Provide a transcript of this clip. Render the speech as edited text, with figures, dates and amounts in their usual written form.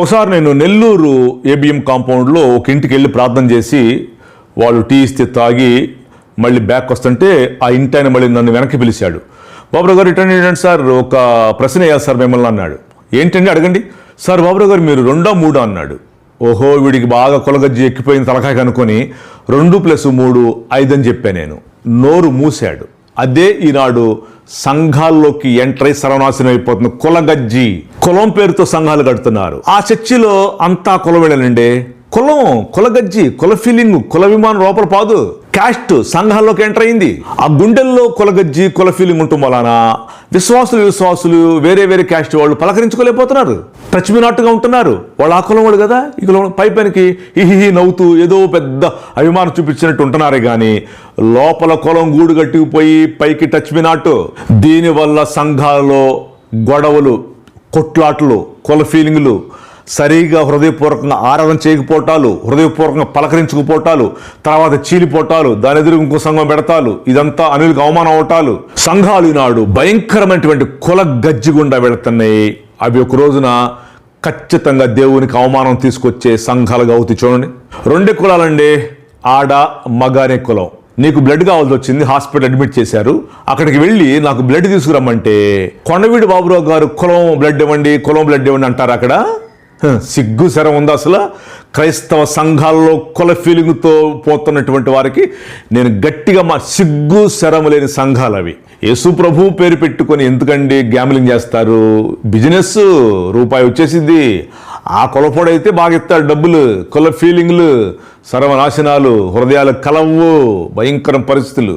ఒకసారి నేను నెల్లూరు ఏబిఎం కాంపౌండ్లో ఒక ఇంటికి వెళ్ళి ప్రార్థన చేసి వాళ్ళు టీ ఇస్తే తాగి మళ్ళీ బ్యాక్ వస్తుంటే ఆ ఇంటి ఆయన మళ్ళీ నన్ను వెనక్కి పిలిచాడు. బాబురావు గారు రిటర్న్ ఏంటంటే సార్ ఒక ప్రశ్న వేయాలి సార్ మిమ్మల్ని అన్నాడు. ఏంటండి అడగండి. సార్ బాబురావు గారు మీరు 2 అన్నాడు. ఓహో వీడికి బాగా కొలగజ్జి ఎక్కిపోయిన తలకాయ కనుకొని 2+3 5 అని చెప్పాను నేను. నోరు మూశాడు. అదే ఈనాడు సంఘాల్లోకి ఎంటర్ అయి సర్వనాశనం అయిపోతుంది. కులగజ్జి, కులం పేరుతో సంఘాలు కడుతున్నారు. ఆ చర్చిలో అంతా కులమేళనండి. కులం, కులగజ్జి, కుల ఫీలింగ్, కుల విమానం లోపల పాదు. క్యాస్ట్ సంఘాల్లోకి ఎంటర్ అయింది. ఆ గుండెల్లో కులగజ్జి, కుల ఫీలింగ్ ఉంటుంది వలన విశ్వాసులు వేరే వేరే క్యాస్ట్ వాళ్ళు పలకరించుకోలేకపోతున్నారు. టచ్మినాట్టుగా ఉంటున్నారు. వాళ్ళు ఆ కులం వాళ్ళు కదా, ఈ కులం పైకి హిహి నవ్వుతూ ఏదో పెద్ద అభిమానం చూపించినట్టు ఉంటున్నారే కానీ లోపల కులం గూడు గట్టిపోయి పైకి టచ్మినాట్టు. దీనివల్ల సంఘాలలో గొడవలు, కొట్లాట్లు, కుల ఫీలింగ్లు, సరిగా హృదయపూర్వకంగా ఆరాధన చేయకపోవటాలు, హృదయపూర్వకంగా పలకరించుకుపోవటాలు, తర్వాత చీలిపోవటాలు, దాని ఎదురు ఇంకో సంఘం పెడతాలు, ఇదంతా అనులకు అవమానం అవటాలు. సంఘాలు ఈనాడు భయంకరమైనటువంటి కుల గజ్జి గుండా వెళుతున్నాయి. అవి ఒక రోజున ఖచ్చితంగా దేవునికి అవమానం తీసుకొచ్చే సంఘాలుగా అవుతాయి. చూడండి, 2 కులాలండి, ఆడ మగ అనే కులం. నీకు బ్లడ్ కావాల్సి వచ్చింది, హాస్పిటల్ అడ్మిట్ చేశారు. అక్కడికి వెళ్ళి నాకు బ్లడ్ తీసుకురమ్మంటే కొండవీడు బాబురావు గారు కులం బ్లడ్ ఇవ్వండి, కులం బ్లడ్ ఇవ్వండి అంటారు. అక్కడ సిగ్గు శరం ఉందా అసలు? క్రైస్తవ సంఘాల్లో కుల ఫీలింగ్తో పోతున్నటువంటి వారికి నేను గట్టిగా సిగ్గు శరం లేని సంఘాలు అవి. యేసు ప్రభు పేరు పెట్టుకొని ఎందుకండి గ్యామ్లింగ్ చేస్తారు? బిజినెస్ రూపాయి వచ్చేసింది. ఆ కులపోడైతే బాగా ఇస్తాడు డబ్బులు. కుల ఫీలింగ్లు, సర్వనాశనాలు, హృదయాలు కలవు, భయంకర పరిస్థితులు.